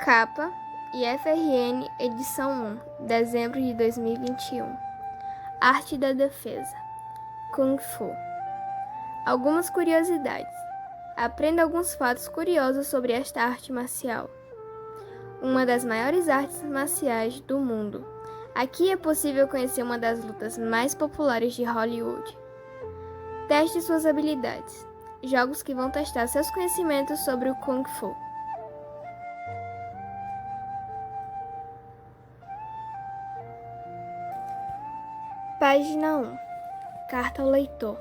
Capa IFRN edição 1, dezembro de 2021. Arte da defesa. Kung Fu. Algumas curiosidades. Aprenda alguns fatos curiosos sobre esta arte marcial. Uma das maiores artes marciais do mundo. Aqui é possível conhecer uma das lutas mais populares de Hollywood. Teste suas habilidades. Jogos que vão testar seus conhecimentos sobre o Kung Fu. Página 1. Carta ao leitor.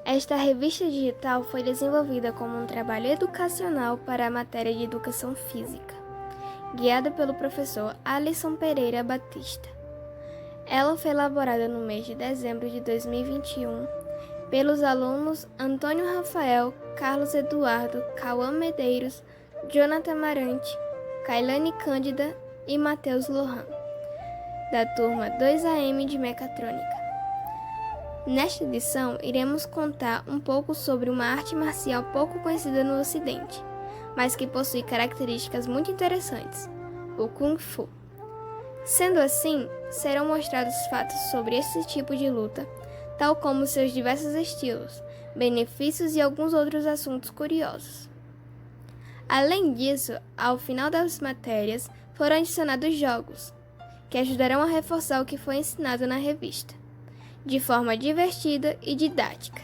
Esta revista digital foi desenvolvida como um trabalho educacional para a matéria de Educação Física, guiada pelo professor Alisson Pereira Batista. Ela foi elaborada no mês de dezembro de 2021 pelos alunos Antônio Rafael, Carlos Eduardo, Cauã Medeiros, Jonathan Marante, Kailane Cândida e Matheus Lohan, da turma 2AM de Mecatrônica. Nesta edição, iremos contar um pouco sobre uma arte marcial pouco conhecida no Ocidente, mas que possui características muito interessantes, o Kung Fu. Sendo assim, serão mostrados fatos sobre esse tipo de luta, tal como seus diversos estilos, benefícios e alguns outros assuntos curiosos. Além disso, ao final das matérias, foram adicionados jogos, que ajudarão a reforçar o que foi ensinado na revista, de forma divertida e didática.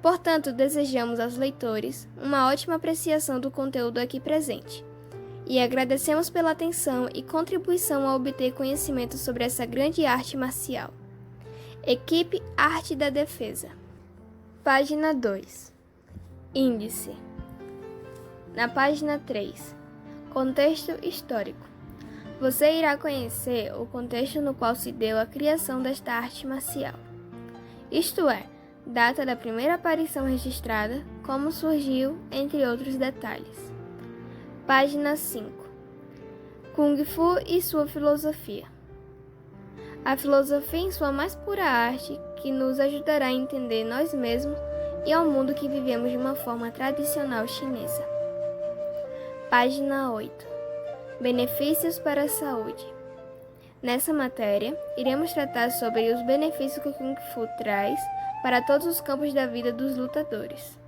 Portanto, desejamos aos leitores uma ótima apreciação do conteúdo aqui presente e agradecemos pela atenção e contribuição a obter conhecimento sobre essa grande arte marcial. Equipe Arte da Defesa. Página 2. Índice. Na página 3. Contexto histórico. Você irá conhecer o contexto no qual se deu a criação desta arte marcial. Isto é, data da primeira aparição registrada, como surgiu, entre outros detalhes. Página 5. Kung Fu e sua filosofia. A filosofia em sua mais pura arte, que nos ajudará a entender nós mesmos e ao mundo que vivemos de uma forma tradicional chinesa. Página 8. Benefícios para a saúde. Nessa matéria, iremos tratar sobre os benefícios que o Kung Fu traz para todos os campos da vida dos lutadores.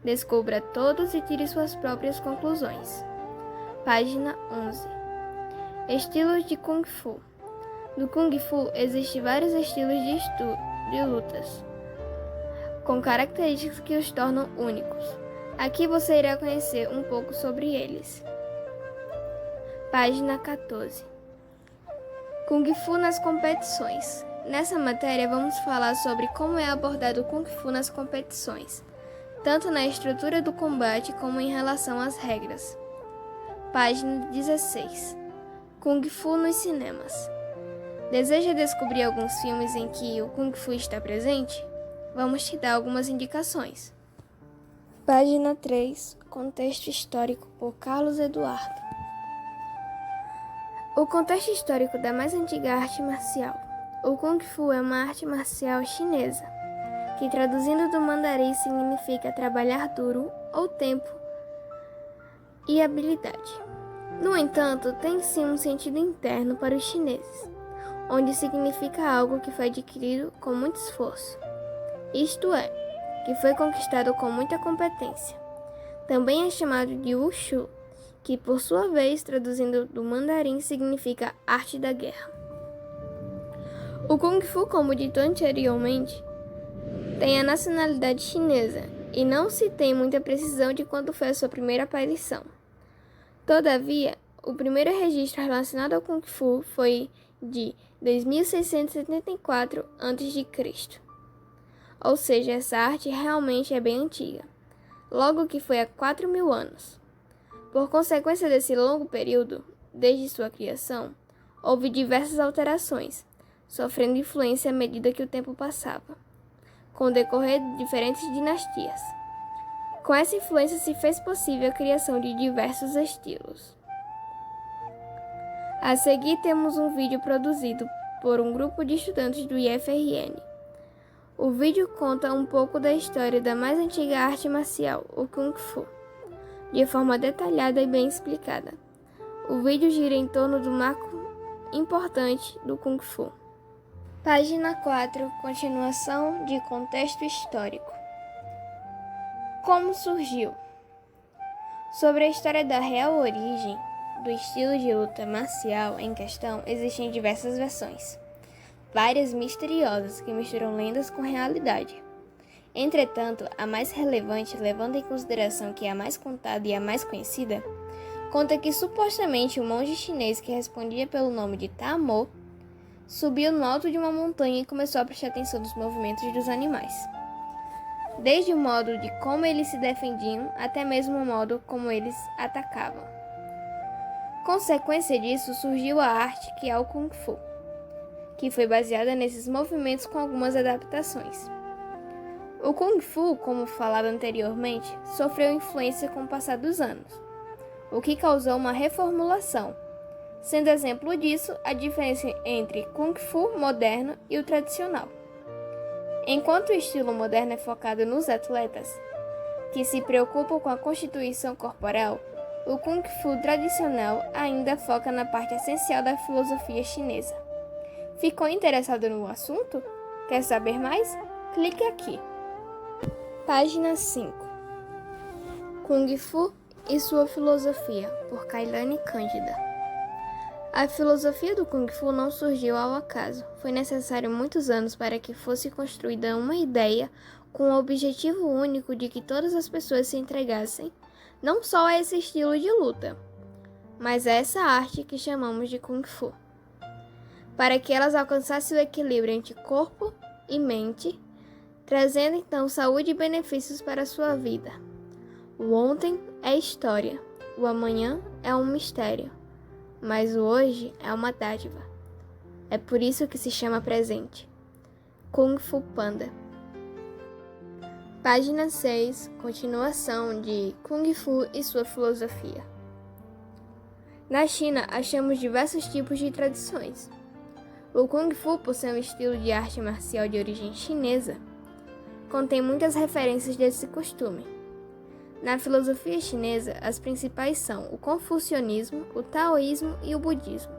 Descubra todos e tire suas próprias conclusões. Página 11. Estilos de Kung Fu. No Kung Fu existem vários estilos de lutas, com características que os tornam únicos. Aqui você irá conhecer um pouco sobre eles. Página 14. Kung Fu nas competições. Nessa matéria vamos falar sobre como é abordado o Kung Fu nas competições, tanto na estrutura do combate como em relação às regras. Página 16. Kung Fu nos cinemas. Deseja descobrir alguns filmes em que o Kung Fu está presente? Vamos te dar algumas indicações. Página 3. Contexto histórico por Carlos Eduardo. O contexto histórico da mais antiga arte marcial. O Kung Fu é uma arte marcial chinesa, que traduzindo do mandarim significa trabalhar duro ou tempo e habilidade. No entanto, tem sim um sentido interno para os chineses, onde significa algo que foi adquirido com muito esforço, isto é, que foi conquistado com muita competência. Também é chamado de Wushu, que por sua vez, traduzindo do mandarim, significa arte da guerra. O Kung Fu, como dito anteriormente, tem a nacionalidade chinesa e não se tem muita precisão de quando foi a sua primeira aparição. Todavia, o primeiro registro relacionado ao Kung Fu foi de 2674 a.C. Ou seja, essa arte realmente é bem antiga, logo que foi há 4.000 anos. Por consequência desse longo período, desde sua criação, houve diversas alterações, sofrendo influência à medida que o tempo passava, com o decorrer de diferentes dinastias. Com essa influência se fez possível a criação de diversos estilos. A seguir temos um vídeo produzido por um grupo de estudantes do IFRN. O vídeo conta um pouco da história da mais antiga arte marcial, o Kung Fu, de forma detalhada e bem explicada. O vídeo gira em torno do marco importante do Kung Fu. Página 4. Continuação de contexto histórico. Como surgiu? Sobre a história da real origem do estilo de luta marcial em questão, existem diversas versões, várias misteriosas que misturam lendas com realidade. Entretanto, a mais relevante, levando em consideração que é a mais contada e a mais conhecida, conta que supostamente um monge chinês que respondia pelo nome de Tamo subiu no alto de uma montanha e começou a prestar atenção nos movimentos dos animais, desde o modo de como eles se defendiam até mesmo o modo como eles atacavam. Consequência disso, surgiu a arte que é o Kung Fu, que foi baseada nesses movimentos com algumas adaptações. O Kung Fu, como falado anteriormente, sofreu influência com o passar dos anos, o que causou uma reformulação, sendo exemplo disso a diferença entre Kung Fu moderno e o tradicional. Enquanto o estilo moderno é focado nos atletas, que se preocupam com a constituição corporal, o Kung Fu tradicional ainda foca na parte essencial da filosofia chinesa. Ficou interessado no assunto? Quer saber mais? Clique aqui. Página 5. Kung Fu e sua filosofia, por Kailane Cândida. A filosofia do Kung Fu não surgiu ao acaso. Foi necessário muitos anos para que fosse construída uma ideia com o objetivo único de que todas as pessoas se entregassem não só a esse estilo de luta, mas a essa arte que chamamos de Kung Fu, para que elas alcançassem o equilíbrio entre corpo e mente, trazendo então saúde e benefícios para a sua vida. O ontem é história, o amanhã é um mistério, mas o hoje é uma dádiva. É por isso que se chama presente. Kung Fu Panda. Página 6. Continuação de Kung Fu e sua filosofia. Na China, achamos diversos tipos de tradições. O Kung Fu, por ser um estilo de arte marcial de origem chinesa, contém muitas referências desse costume. Na filosofia chinesa, as principais são o confucionismo, o taoísmo e o budismo.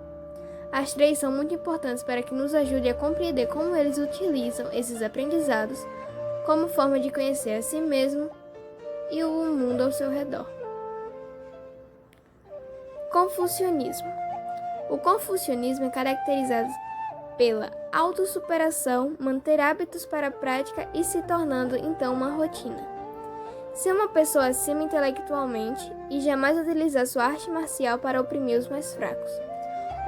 As três são muito importantes para que nos ajude a compreender como eles utilizam esses aprendizados como forma de conhecer a si mesmo e o mundo ao seu redor. Confucionismo. O confucionismo é caracterizado pela autossuperação, manter hábitos para a prática e se tornando então uma rotina. Ser uma pessoa acima intelectualmente e jamais utilizar sua arte marcial para oprimir os mais fracos,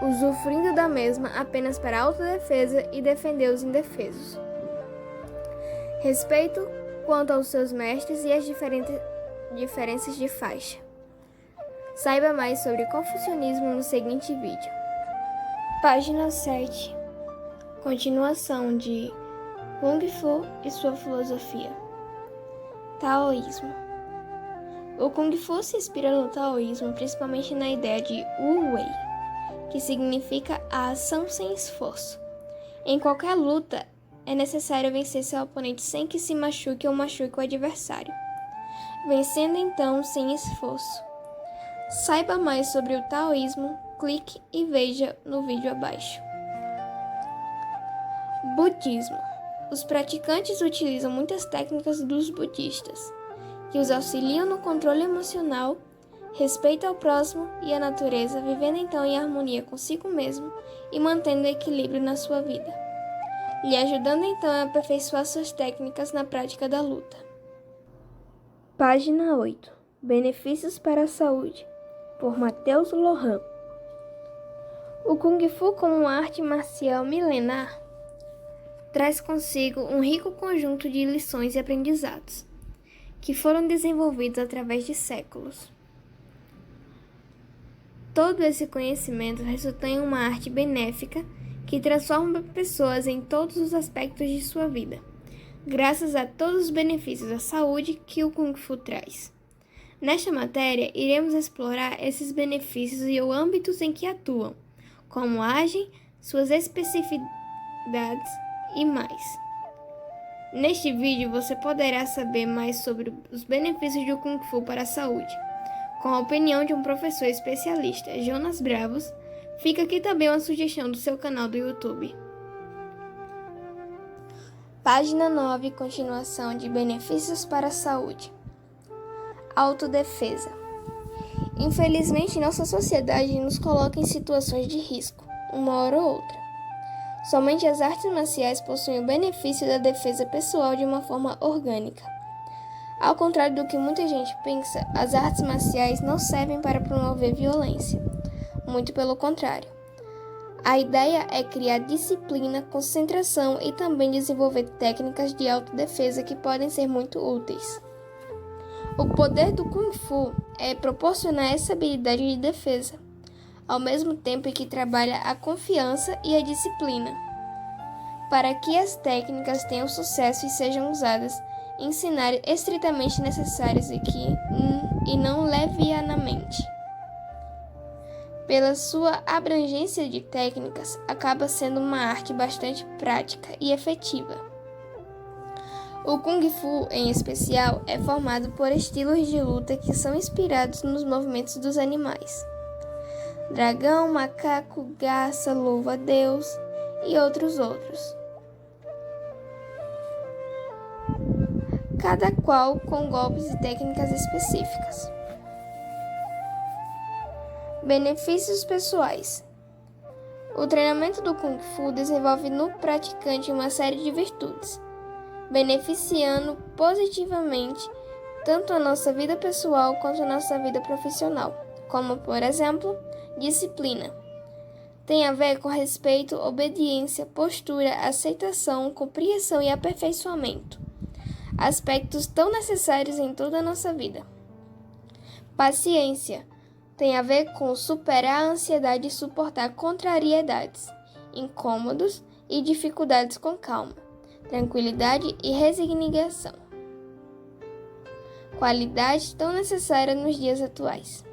usufruindo da mesma apenas para autodefesa e defender os indefesos. Respeito quanto aos seus mestres e as diferenças de faixa. Saiba mais sobre confucionismo no seguinte vídeo. Página 7. Continuação de Kung Fu e sua filosofia. Taoísmo. O Kung Fu se inspira no taoísmo, principalmente na ideia de Wu Wei, que significa a ação sem esforço. Em qualquer luta, é necessário vencer seu oponente sem que se machuque ou machuque o adversário, vencendo então sem esforço. Saiba mais sobre o taoísmo, clique e veja no vídeo abaixo. Budismo. Os praticantes utilizam muitas técnicas dos budistas, que os auxiliam no controle emocional, respeito ao próximo e à natureza, vivendo então em harmonia consigo mesmo e mantendo equilíbrio na sua vida, lhe ajudando então a aperfeiçoar suas técnicas na prática da luta. Página 8. Benefícios para a saúde, por Matheus Lohan. O Kung Fu, como uma arte marcial milenar, traz consigo um rico conjunto de lições e aprendizados, que foram desenvolvidos através de séculos. Todo esse conhecimento resulta em uma arte benéfica que transforma pessoas em todos os aspectos de sua vida, graças a todos os benefícios à saúde que o Kung Fu traz. Nesta matéria, iremos explorar esses benefícios e os âmbitos em que atuam, como agem, suas especificidades e mais. Neste vídeo você poderá saber mais sobre os benefícios do Kung Fu para a saúde, Com a opinião de um professor especialista, Jonas Bravos, fica aqui também uma sugestão do seu canal do YouTube. Página 9, continuação de benefícios para a saúde. Autodefesa. Infelizmente, nossa sociedade nos coloca em situações de risco, uma hora ou outra. Somente as artes marciais possuem o benefício da defesa pessoal de uma forma orgânica. Ao contrário do que muita gente pensa, as artes marciais não servem para promover violência. Muito pelo contrário. A ideia é criar disciplina, concentração e também desenvolver técnicas de autodefesa que podem ser muito úteis. O poder do Kung Fu é proporcionar essa habilidade de defesa, ao mesmo tempo que trabalha a confiança e a disciplina. Para que as técnicas tenham sucesso e sejam usadas em cenários estritamente necessários e não levianamente. Pela sua abrangência de técnicas, acaba sendo uma arte bastante prática e efetiva. O Kung Fu, em especial, é formado por estilos de luta que são inspirados nos movimentos dos animais. Dragão, macaco, garça, louva-a-Deus e outros. Cada qual com golpes e técnicas específicas. Benefícios pessoais. O treinamento do Kung Fu desenvolve no praticante uma série de virtudes, beneficiando positivamente tanto a nossa vida pessoal quanto a nossa vida profissional, como, por exemplo, disciplina. Tem a ver com respeito, obediência, postura, aceitação, compreensão e aperfeiçoamento, aspectos tão necessários em toda a nossa vida. Paciência. Tem a ver com superar a ansiedade e suportar contrariedades, incômodos e dificuldades com calma, tranquilidade e resignação. Qualidade tão necessária nos dias atuais.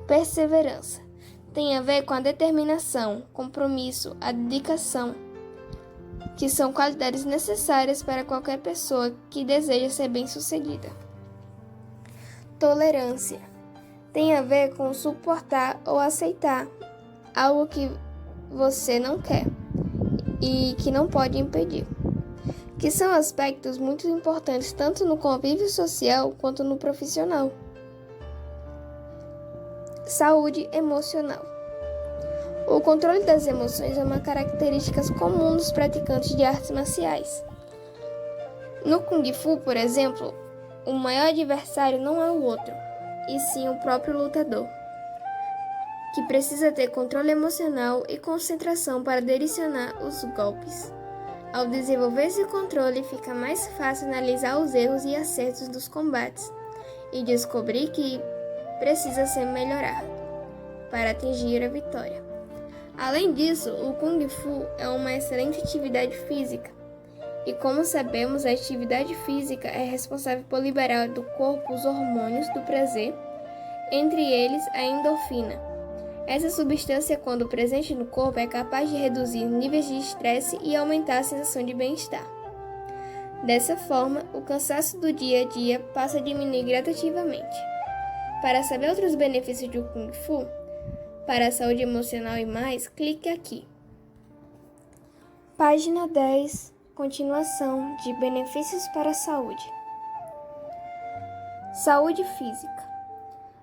Perseverança. Tem a ver com a determinação, compromisso, a dedicação, que são qualidades necessárias para qualquer pessoa que deseja ser bem-sucedida. Tolerância. Tem a ver com suportar ou aceitar algo que você não quer e que não pode impedir, que são aspectos muito importantes tanto no convívio social quanto no profissional. Saúde emocional. O controle das emoções é uma característica comum dos praticantes de artes marciais. No Kung Fu, por exemplo, o maior adversário não é o outro, e sim o próprio lutador, que precisa ter controle emocional e concentração para direcionar os golpes. Ao desenvolver esse controle, fica mais fácil analisar os erros e acertos dos combates e descobrir que precisa ser melhorado para atingir a vitória. Além disso, o Kung Fu é uma excelente atividade física, e como sabemos, a atividade física é responsável por liberar do corpo os hormônios do prazer, entre eles a endorfina. Essa substância, quando presente no corpo, é capaz de reduzir níveis de estresse e aumentar a sensação de bem-estar. Dessa forma, o cansaço do dia a dia passa a diminuir gradativamente. Para saber outros benefícios do Kung Fu, para a saúde emocional e mais, clique aqui. Página 10. Continuação de benefícios para a saúde. Saúde física.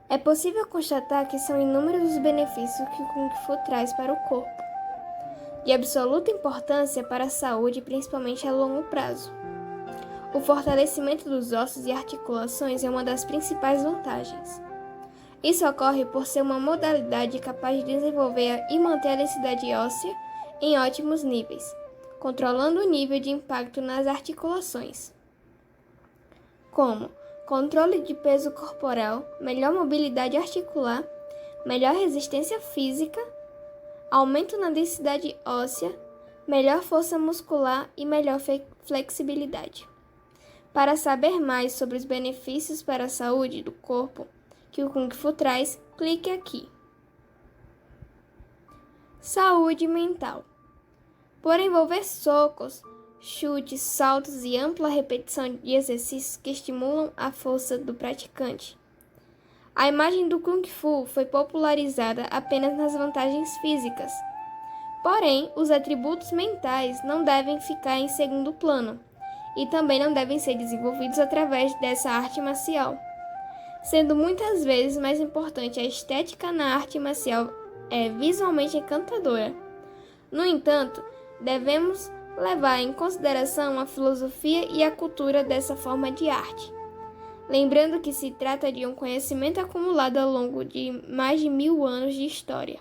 É possível constatar que são inúmeros os benefícios que o Kung Fu traz para o corpo, de absoluta importância para a saúde, principalmente a longo prazo. O fortalecimento dos ossos e articulações é uma das principais vantagens. Isso ocorre por ser uma modalidade capaz de desenvolver e manter a densidade óssea em ótimos níveis, controlando o nível de impacto nas articulações, como controle de peso corporal, melhor mobilidade articular, melhor resistência física, aumento na densidade óssea, melhor força muscular e melhor flexibilidade. Para saber mais sobre os benefícios para a saúde do corpo que o Kung Fu traz, clique aqui. Saúde mental. Por envolver socos, chutes, saltos e ampla repetição de exercícios que estimulam a força do praticante, A imagem do Kung Fu foi popularizada apenas nas vantagens físicas. Porém, os atributos mentais não devem ficar em segundo plano e também não devem ser desenvolvidos através dessa arte marcial, sendo muitas vezes mais importante a estética na arte marcial visualmente encantadora. No entanto, devemos levar em consideração a filosofia e a cultura dessa forma de arte, lembrando que se trata de um conhecimento acumulado ao longo de mais de 1000 anos de história.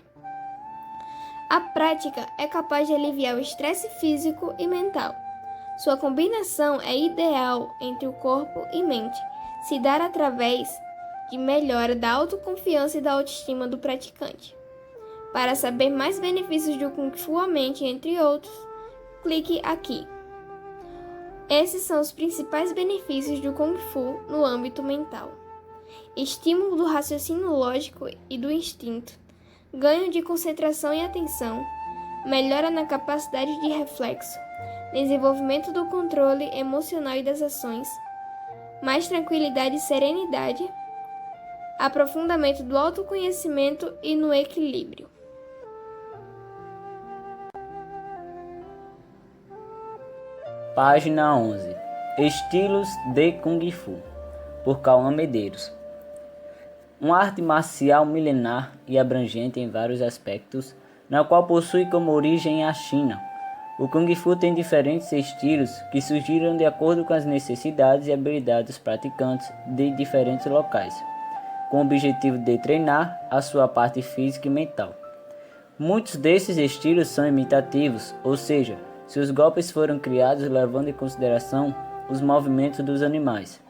A prática é capaz de aliviar o estresse físico e mental. Sua combinação é ideal entre o corpo e mente, se dar através de melhora da autoconfiança e da autoestima do praticante. Para saber mais benefícios do Kung Fu à mente, entre outros, clique aqui. Esses são os principais benefícios do Kung Fu no âmbito mental: estímulo do raciocínio lógico e do instinto, ganho de concentração e atenção, melhora na capacidade de reflexo, desenvolvimento do controle emocional e das ações, mais tranquilidade e serenidade, aprofundamento do autoconhecimento e no equilíbrio. Página 11. Estilos de Kung Fu, por Cauã Medeiros. Uma arte marcial milenar e abrangente em vários aspectos, na qual possui como origem a China. O Kung Fu tem diferentes estilos que surgiram de acordo com as necessidades e habilidades dos praticantes de diferentes locais, com o objetivo de treinar a sua parte física e mental. Muitos desses estilos são imitativos, ou seja, seus golpes foram criados levando em consideração os movimentos dos animais.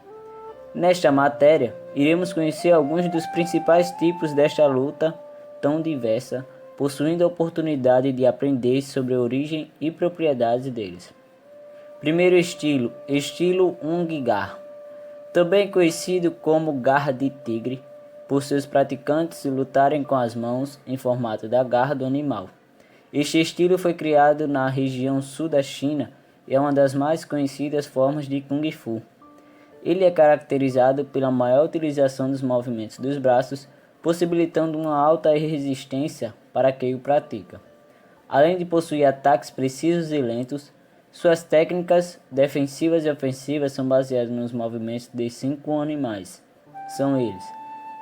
Nesta matéria, iremos conhecer alguns dos principais tipos desta luta tão diversa, possuindo a oportunidade de aprender sobre a origem e propriedades deles. Primeiro estilo, estilo Ung Gar, também conhecido como garra de tigre, por seus praticantes lutarem com as mãos em formato da garra do animal. Este estilo foi criado na região sul da China e é uma das mais conhecidas formas de Kung Fu. Ele é caracterizado pela maior utilização dos movimentos dos braços, possibilitando uma alta resistência para quem o pratica. Além de possuir ataques precisos e lentos, suas técnicas defensivas e ofensivas são baseadas nos movimentos de 5 animais. São eles: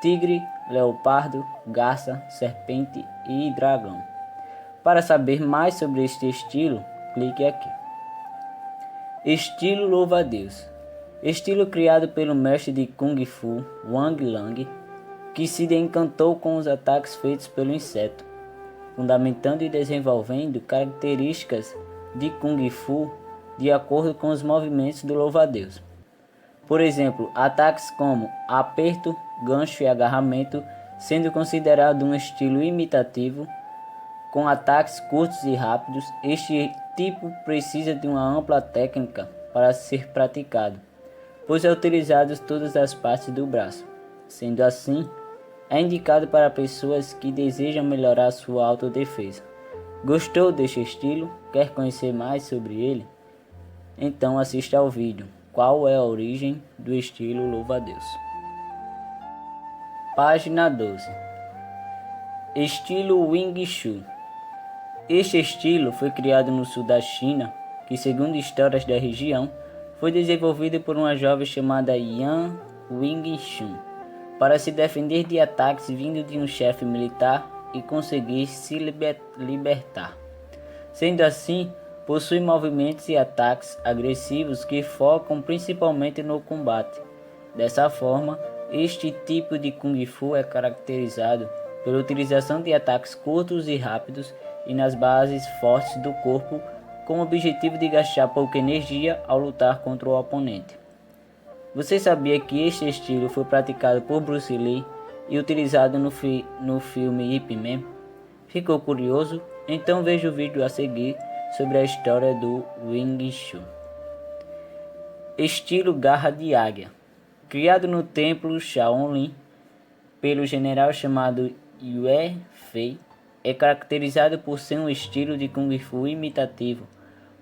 tigre, leopardo, garça, serpente e dragão. Para saber mais sobre este estilo, clique aqui. Estilo Louva-a-Deus. Estilo criado pelo mestre de Kung Fu, Wang Lang, que se encantou com os ataques feitos pelo inseto, fundamentando e desenvolvendo características de Kung Fu de acordo com os movimentos do Louva-a-Deus. Por exemplo, ataques como aperto, gancho e agarramento, sendo considerado um estilo imitativo, com ataques curtos e rápidos. Este tipo precisa de uma ampla técnica para ser praticado, pois é utilizado todas as partes do braço. Sendo assim, é indicado para pessoas que desejam melhorar sua autodefesa. Gostou deste estilo? Quer conhecer mais sobre ele? Então assista ao vídeo Qual é a origem do estilo Louva-a-Deus? Página 12. Estilo Wing Chun. Este estilo foi criado no sul da China, que segundo histórias da região, foi desenvolvido por uma jovem chamada Yan Wing Chun, para se defender de ataques vindos de um chefe militar e conseguir se libertar. Sendo assim, possui movimentos e ataques agressivos que focam principalmente no combate. Dessa forma, este tipo de Kung Fu é caracterizado pela utilização de ataques curtos e rápidos e nas bases fortes do corpo, com o objetivo de gastar pouca energia ao lutar contra o oponente. Você sabia que este estilo foi praticado por Bruce Lee e utilizado no filme Ip Man? Ficou curioso? Então veja o vídeo a seguir sobre a história do Wing Chun. Estilo Garra de Águia. Criado no templo Shaolin pelo general chamado Yue Fei, é caracterizado por ser um estilo de Kung Fu imitativo,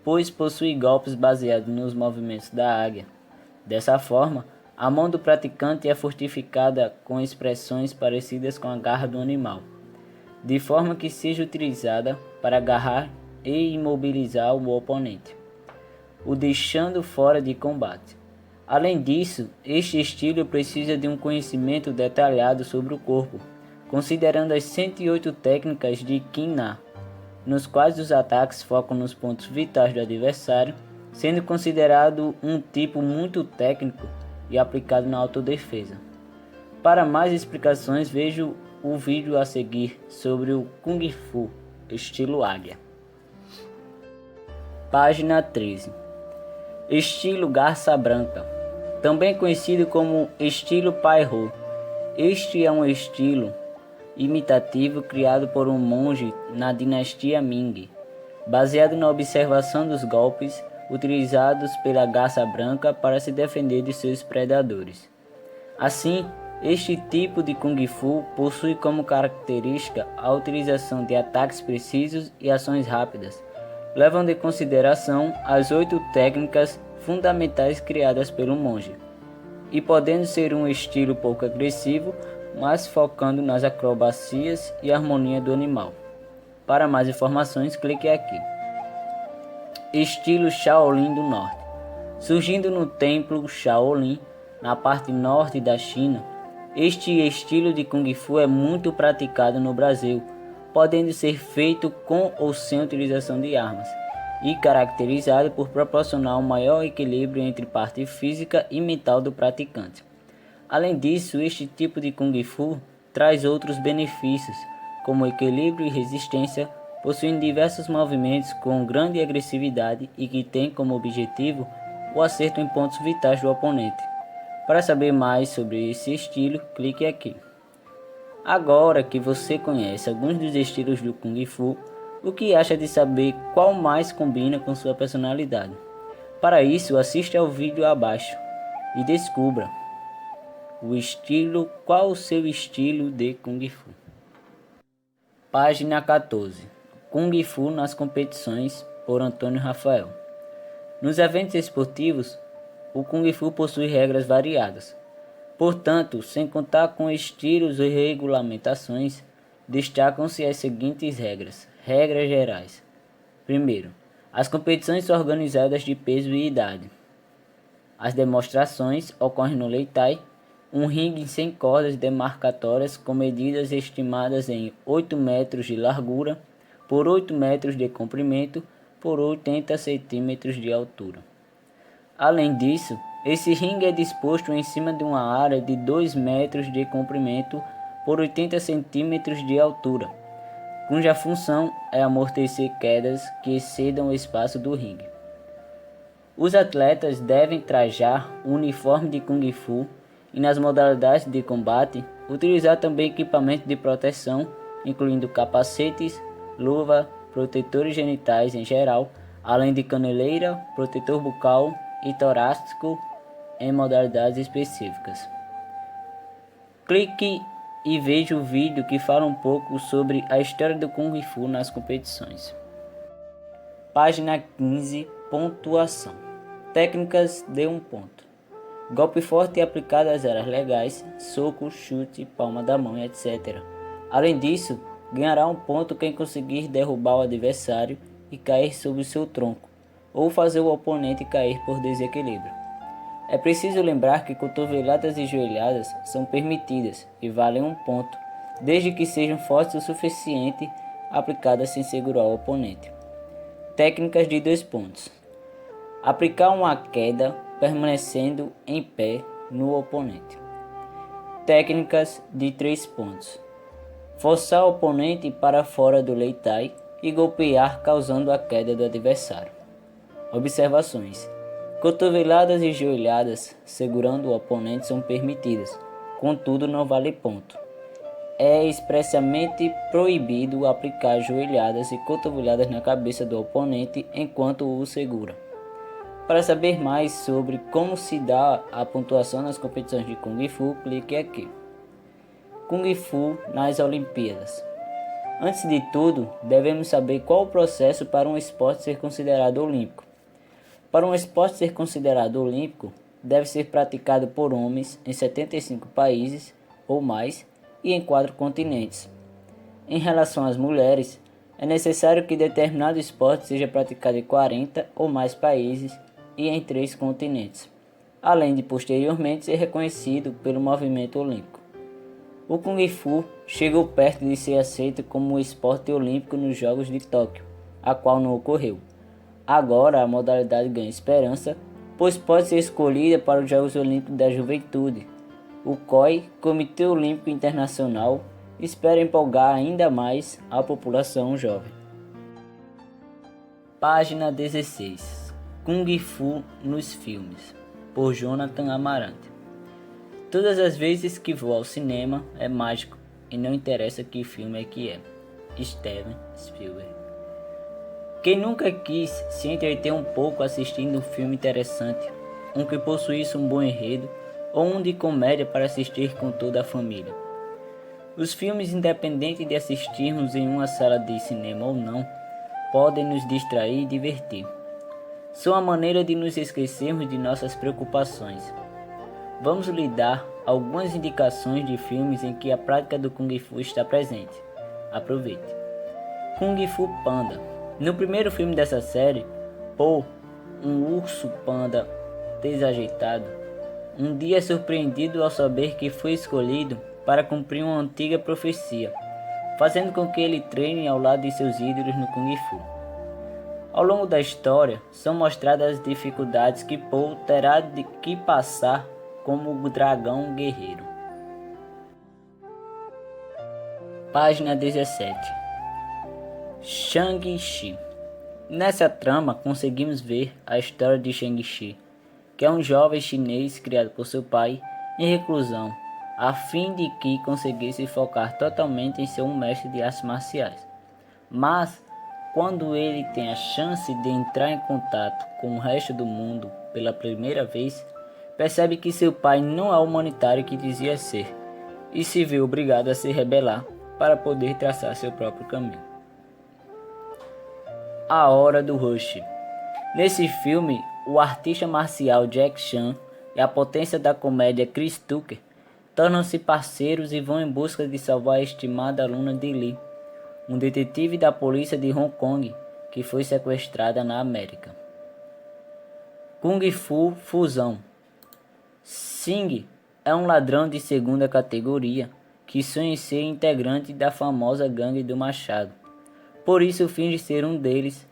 pois possui golpes baseados nos movimentos da águia. Dessa forma, A mão do praticante é fortificada com expressões parecidas com a garra do animal, de forma que seja utilizada para agarrar e imobilizar o oponente, o deixando fora de combate. Além disso, este estilo precisa de um conhecimento detalhado sobre o corpo, considerando as 108 técnicas de Kin-Na, nos quais os ataques focam nos pontos vitais do adversário, sendo considerado um tipo muito técnico e aplicado na autodefesa. Para mais explicações, veja o vídeo a seguir sobre o Kung Fu, estilo águia. Página 13. Estilo garça branca, também conhecido como estilo Pai Ho. Este é um estilo imitativo criado por um monge na dinastia Ming, baseado na observação dos golpes utilizados pela garça branca para se defender de seus predadores. Assim, este tipo de Kung Fu possui como característica a utilização de ataques precisos e ações rápidas, levando em consideração as 8 técnicas fundamentais criadas pelo monge, e podendo ser um estilo pouco agressivo, mas focando nas acrobacias e harmonia do animal. Para mais informações, clique aqui. Estilo Shaolin do Norte. Surgindo no templo Shaolin, na parte norte da China, este estilo de Kung Fu é muito praticado no Brasil, podendo ser feito com ou sem utilização de armas, e caracterizado por proporcionar um maior equilíbrio entre parte física e mental do praticante. Além disso, este tipo de Kung Fu traz outros benefícios, como equilíbrio e resistência, possuindo diversos movimentos com grande agressividade e que tem como objetivo o acerto em pontos vitais do oponente. Para saber mais sobre esse estilo, clique aqui. Agora que você conhece alguns dos estilos do Kung Fu, o que acha de saber qual mais combina com sua personalidade? Para isso, assista ao vídeo abaixo e descubra qual o seu estilo de Kung Fu. Página 14. Kung Fu nas competições, por Antônio Rafael. Nos eventos esportivos, o Kung Fu possui regras variadas. Portanto, sem contar com estilos e regulamentações, destacam-se as seguintes regras. Regras gerais. Primeiro, as competições são organizadas de peso e idade. As demonstrações ocorrem no Leitai, um ringue sem cordas demarcatórias com medidas estimadas em 8 metros de largura por 8 metros de comprimento por 80 centímetros de altura. Além disso, esse ringue é disposto em cima de uma área de 2 metros de comprimento por 80 centímetros de altura, cuja função é amortecer quedas que excedam o espaço do ringue. Os atletas devem trajar um uniforme de Kung Fu e, nas modalidades de combate, utilizar também equipamento de proteção, incluindo capacetes, luva, protetores genitais em geral, além de caneleira, protetor bucal e torácico em modalidades específicas. Clique e veja o vídeo que fala um pouco sobre a história do Kung Fu nas competições. Página 15. Pontuação. Técnicas de 1 ponto. Golpe forte aplicado às áreas legais, soco, chute, palma da mão, etc. Além disso, ganhará 1 ponto quem conseguir derrubar o adversário e cair sobre seu tronco, ou fazer o oponente cair por desequilíbrio. É preciso lembrar que cotoveladas e joelhadas são permitidas e valem 1 ponto, desde que sejam fortes o suficiente aplicadas sem segurar o oponente. Técnicas de 2 pontos. Aplicar uma queda permanecendo em pé no oponente. Técnicas de 3 pontos. Forçar o oponente para fora do Leitai e golpear causando a queda do adversário. Observações. Cotoveladas e joelhadas segurando o oponente são permitidas, contudo não vale ponto. É expressamente proibido aplicar joelhadas e cotoveladas na cabeça do oponente enquanto o segura. Para saber mais sobre como se dá a pontuação nas competições de Kung Fu, clique aqui. Kung Fu nas Olimpíadas. Antes de tudo, devemos saber qual o processo para um esporte ser considerado olímpico. Para um esporte ser considerado olímpico, deve ser praticado por homens em 75 países ou mais e em 4 continentes. Em relação às mulheres, é necessário que determinado esporte seja praticado em 40 ou mais países e em 3 continentes, além de posteriormente ser reconhecido pelo movimento olímpico. O Kung Fu chegou perto de ser aceito como um esporte olímpico nos Jogos de Tóquio, a qual não ocorreu. Agora a modalidade ganha esperança, pois pode ser escolhida para os Jogos Olímpicos da Juventude. O COI, Comitê Olímpico Internacional, espera empolgar ainda mais a população jovem. Página 16. Kung Fu nos filmes, por Jonathan Amarante. Todas as vezes que vou ao cinema é mágico e não interessa que filme é que é. Steven Spielberg. Quem nunca quis se entreter um pouco assistindo um filme interessante, um que possuísse um bom enredo ou um de comédia para assistir com toda a família? Os filmes, independente de assistirmos em uma sala de cinema ou não, podem nos distrair e divertir. São a maneira de nos esquecermos de nossas preocupações. Vamos lhe dar algumas indicações de filmes em que a prática do Kung Fu está presente. Aproveite. Kung Fu Panda. No primeiro filme dessa série, Po, um urso panda desajeitado, um dia é surpreendido ao saber que foi escolhido para cumprir uma antiga profecia, fazendo com que ele treine ao lado de seus ídolos no Kung Fu. Ao longo da história, são mostradas as dificuldades que Po terá de que passar como o dragão guerreiro. Página 17. Shang-Chi. Nessa trama conseguimos ver a história de Shang-Chi, que é um jovem chinês criado por seu pai em reclusão, a fim de que conseguisse focar totalmente em ser um mestre de artes marciais. Mas, quando ele tem a chance de entrar em contato com o resto do mundo pela primeira vez, percebe que seu pai não é o humanitário que dizia ser, e se vê obrigado a se rebelar para poder traçar seu próprio caminho. A Hora do Rush. Nesse filme, o artista marcial Jack Chan e a potência da comédia Chris Tucker tornam-se parceiros e vão em busca de salvar a estimada aluna de Lee, um detetive da polícia de Hong Kong que foi sequestrada na América. Kung Fu Fusão. Sing é um ladrão de segunda categoria que sonha em ser integrante da famosa gangue do Machado. Por isso finge ser um deles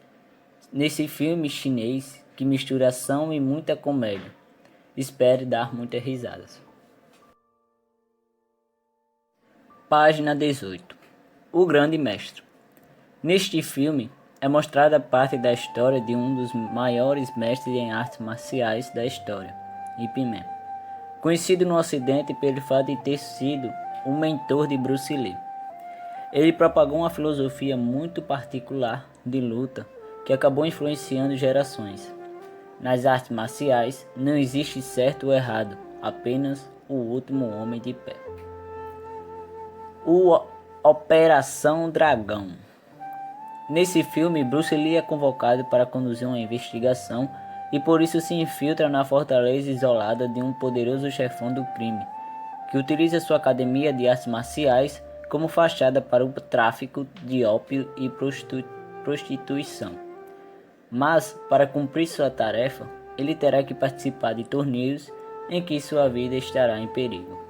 nesse filme chinês que mistura ação e muita comédia. Espere dar muitas risadas. Página 18. O Grande Mestre. Neste filme é mostrada parte da história de um dos maiores mestres em artes marciais da história, Ip Man, conhecido no Ocidente pelo fato de ter sido um mentor de Bruce Lee. Ele propagou uma filosofia muito particular de luta que acabou influenciando gerações. Nas artes marciais não existe certo ou errado, apenas o último homem de pé. Operação Dragão. Nesse filme, Bruce Lee é convocado para conduzir uma investigação e por isso se infiltra na fortaleza isolada de um poderoso chefão do crime, que utiliza sua academia de artes marciais como fachada para o tráfico de ópio e prostituição. Mas, para cumprir sua tarefa, ele terá que participar de torneios em que sua vida estará em perigo.